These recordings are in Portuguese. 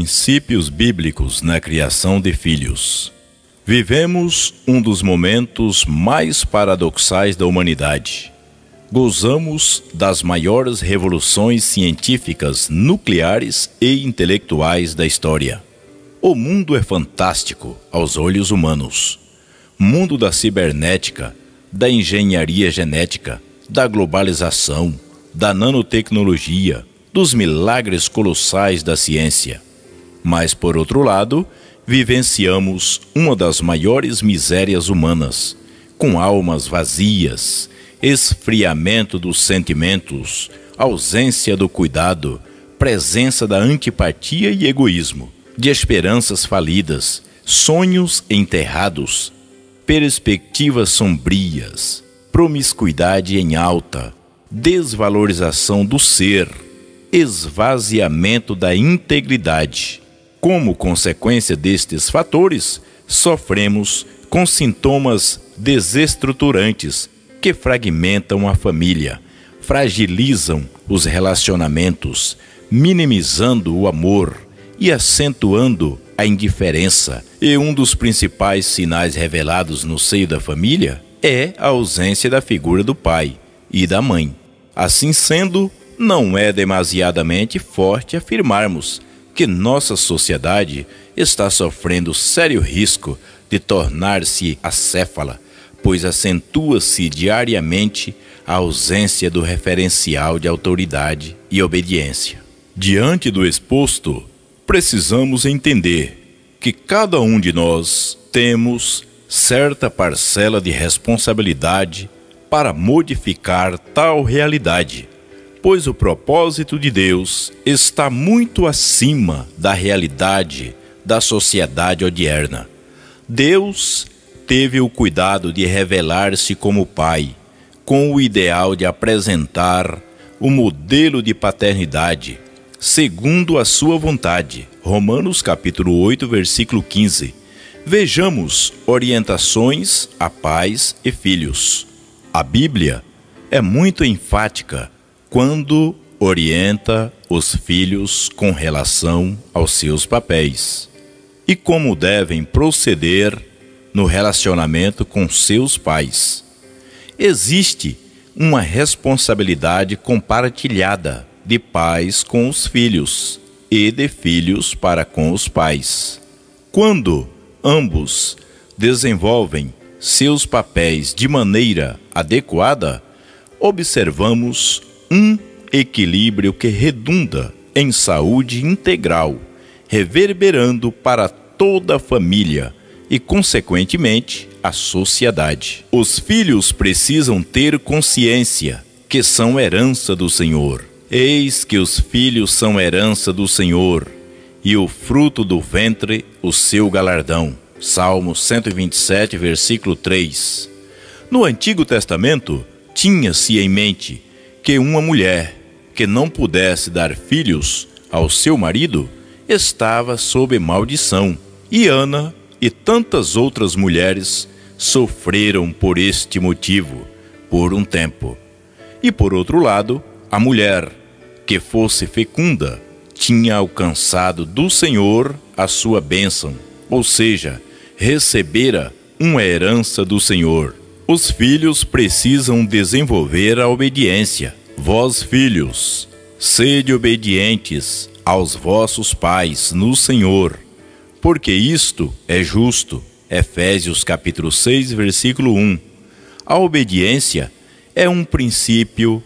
Princípios bíblicos na criação de filhos. Vivemos um dos momentos mais paradoxais da humanidade. Gozamos das maiores revoluções científicas, nucleares e intelectuais da história. O mundo é fantástico aos olhos humanos. Mundo da cibernética, da engenharia genética, da globalização, da nanotecnologia, dos milagres colossais da ciência. Mas, por outro lado, vivenciamos uma das maiores misérias humanas, com almas vazias, esfriamento dos sentimentos, ausência do cuidado, presença da antipatia e egoísmo, de esperanças falidas, sonhos enterrados, perspectivas sombrias, promiscuidade em alta, desvalorização do ser, esvaziamento da integridade. Como consequência destes fatores, sofremos com sintomas desestruturantes que fragmentam a família, fragilizam os relacionamentos, minimizando o amor e acentuando a indiferença. E um dos principais sinais revelados no seio da família é a ausência da figura do pai e da mãe. Assim sendo, não é demasiadamente forte afirmarmos que nossa sociedade está sofrendo sério risco de tornar-se acéfala, pois acentua-se diariamente a ausência do referencial de autoridade e obediência. Diante do exposto, precisamos entender que cada um de nós temos certa parcela de responsabilidade para modificar tal realidade, pois o propósito de Deus está muito acima da realidade da sociedade odierna. Deus teve o cuidado de revelar-se como Pai, com o ideal de apresentar o modelo de paternidade, segundo a sua vontade. Romanos capítulo 8, versículo 15. Vejamos orientações a pais e filhos. A Bíblia é muito enfática quando orienta os filhos com relação aos seus papéis e como devem proceder no relacionamento com seus pais. Existe uma responsabilidade compartilhada de pais com os filhos e de filhos para com os pais. Quando ambos desenvolvem seus papéis de maneira adequada, observamos um equilíbrio que redunda em saúde integral, reverberando para toda a família e, consequentemente, a sociedade. Os filhos precisam ter consciência que são herança do Senhor. Eis que os filhos são herança do Senhor, e o fruto do ventre o seu galardão. Salmo 127, versículo 3. No Antigo Testamento, tinha-se em mente que uma mulher que não pudesse dar filhos ao seu marido estava sob maldição, e Ana e tantas outras mulheres sofreram por este motivo por um tempo. E por outro lado, a mulher que fosse fecunda tinha alcançado do Senhor a sua bênção, ou seja, recebera uma herança do Senhor. Os filhos precisam desenvolver a obediência. Vós, filhos, sede obedientes aos vossos pais no Senhor, porque isto é justo. Efésios capítulo 6, versículo 1. A obediência é um princípio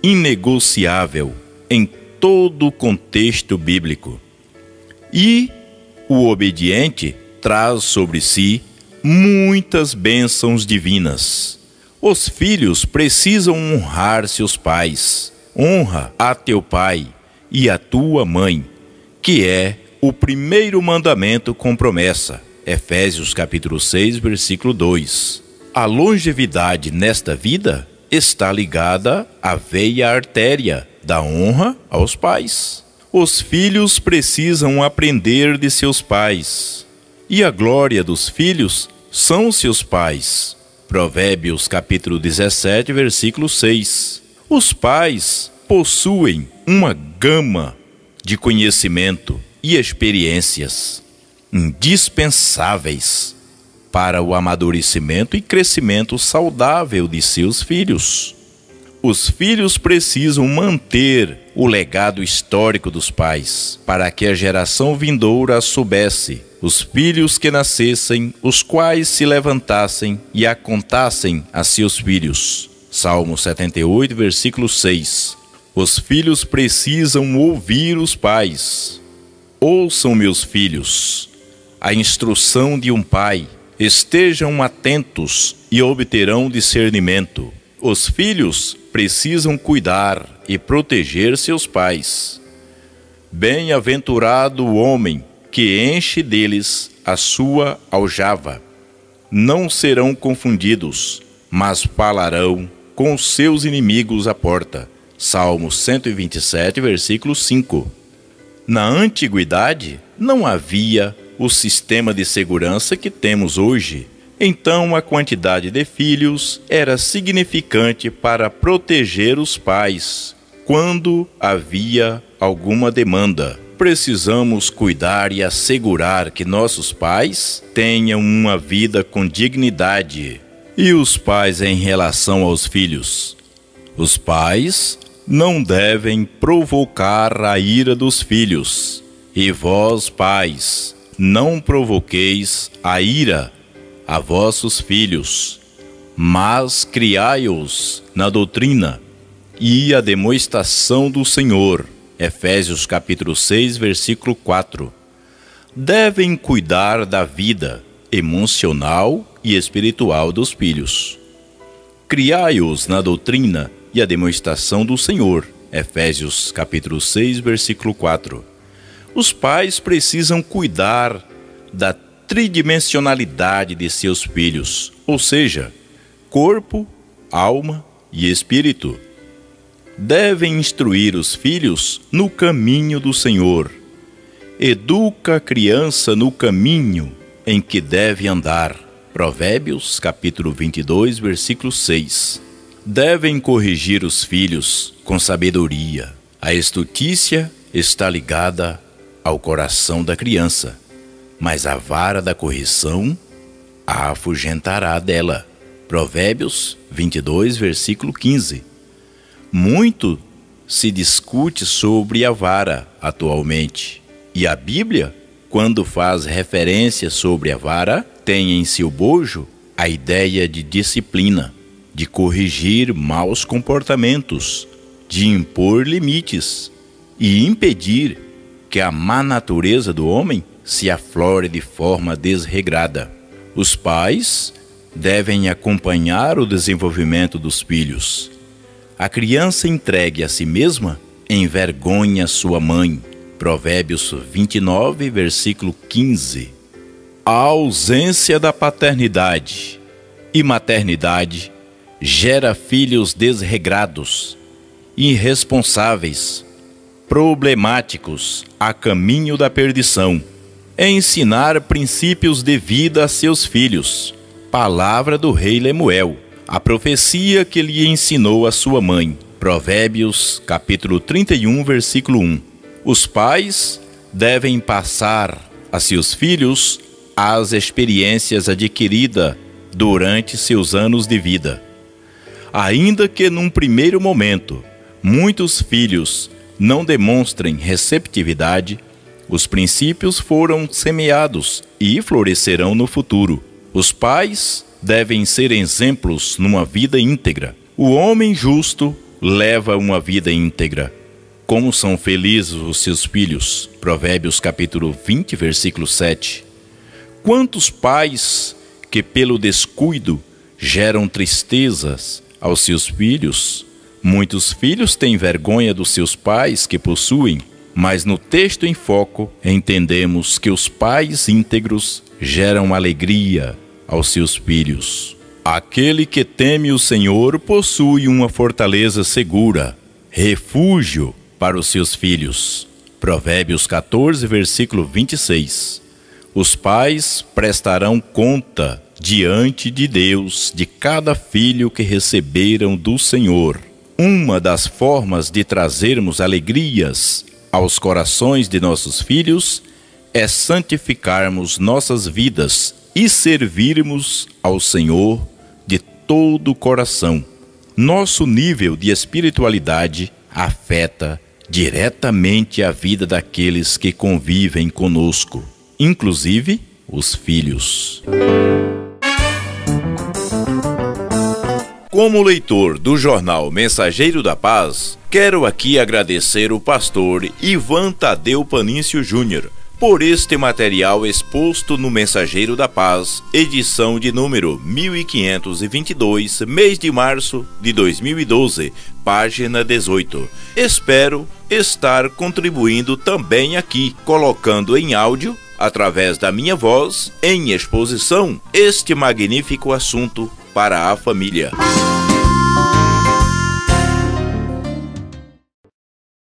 inegociável em todo o contexto bíblico. E o obediente traz sobre si muitas bênçãos divinas. Os filhos precisam honrar seus pais. Honra a teu pai e a tua mãe, que é o primeiro mandamento com promessa. Efésios capítulo 6, versículo 2. A longevidade nesta vida está ligada à veia artéria da honra aos pais. Os filhos precisam aprender de seus pais, e a glória dos filhos são seus pais. Provérbios capítulo 17, versículo 6. Os pais possuem uma gama de conhecimento e experiências indispensáveis para o amadurecimento e crescimento saudável de seus filhos. Os filhos precisam manter o legado histórico dos pais, para que a geração vindoura soubesse, os filhos que nascessem, os quais se levantassem e a contassem a seus filhos. Salmo 78, versículo 6. Os filhos precisam ouvir os pais. Ouçam, meus filhos, a instrução de um pai. Estejam atentos e obterão discernimento. Os filhos precisam cuidar e proteger seus pais. Bem-aventurado o homem que enche deles a sua aljava. Não serão confundidos, mas falarão com seus inimigos à porta. Salmo 127, versículo 5. Na antiguidade, não havia o sistema de segurança que temos hoje. Então, a quantidade de filhos era significante para proteger os pais quando havia alguma demanda. Precisamos cuidar e assegurar que nossos pais tenham uma vida com dignidade. E os pais em relação aos filhos? Os pais não devem provocar a ira dos filhos. E vós, pais, não provoqueis a ira a vossos filhos, mas criai-os na doutrina e a demonstração do Senhor. Efésios capítulo 6, versículo 4. Devem cuidar da vida emocional e espiritual dos filhos. Criai-os na doutrina e a demonstração do Senhor. Efésios capítulo 6, versículo 4. Os pais precisam cuidar da tridimensionalidade de seus filhos, ou seja, corpo, alma e espírito. Devem instruir os filhos no caminho do Senhor. Educa a criança no caminho em que deve andar. Provérbios, capítulo 22, versículo 6. Devem corrigir os filhos com sabedoria. A estutícia está ligada ao coração da criança, mas a vara da correção a afugentará dela. Provérbios 22, versículo 15. Muito se discute sobre a vara atualmente, e a Bíblia, quando faz referência sobre a vara, tem em seu bojo a ideia de disciplina, de corrigir maus comportamentos, de impor limites e impedir que a má natureza do homem se aflore de forma desregrada. Os pais devem acompanhar o desenvolvimento dos filhos. A criança entregue a si mesma envergonha sua mãe. Provérbios 29, versículo 15. A ausência da paternidade e maternidade gera filhos desregrados, irresponsáveis, problemáticos a caminho da perdição. Ensinar princípios de vida a seus filhos. Palavra do rei Lemuel. A profecia que lhe ensinou a sua mãe. Provérbios, capítulo 31, versículo 1. Os pais devem passar a seus filhos as experiências adquiridas durante seus anos de vida. Ainda que num primeiro momento muitos filhos não demonstrem receptividade, os princípios foram semeados e florescerão no futuro. Os pais devem ser exemplos numa vida íntegra. O homem justo leva uma vida íntegra. Como são felizes os seus filhos. Provérbios capítulo 20, versículo 7. Quantos pais que pelo descuido geram tristezas aos seus filhos? Muitos filhos têm vergonha dos seus pais que possuem, mas no texto em foco entendemos que os pais íntegros geram alegria aos seus filhos. Aquele que teme o Senhor possui uma fortaleza segura, refúgio para os seus filhos. Provérbios 14, versículo 26. Os pais prestarão conta diante de Deus de cada filho que receberam do Senhor. Uma das formas de trazermos alegrias aos corações de nossos filhos é santificarmos nossas vidas e servirmos ao Senhor de todo o coração. Nosso nível de espiritualidade afeta diretamente a vida daqueles que convivem conosco, inclusive os filhos. Como leitor do jornal Mensageiro da Paz, quero aqui agradecer o pastor Ivan Tadeu Panício Júnior por este material exposto no Mensageiro da Paz, edição de número 1522, mês de março de 2012, página 18. Espero estar contribuindo também aqui, colocando em áudio, através da minha voz, em exposição, este magnífico assunto para a família.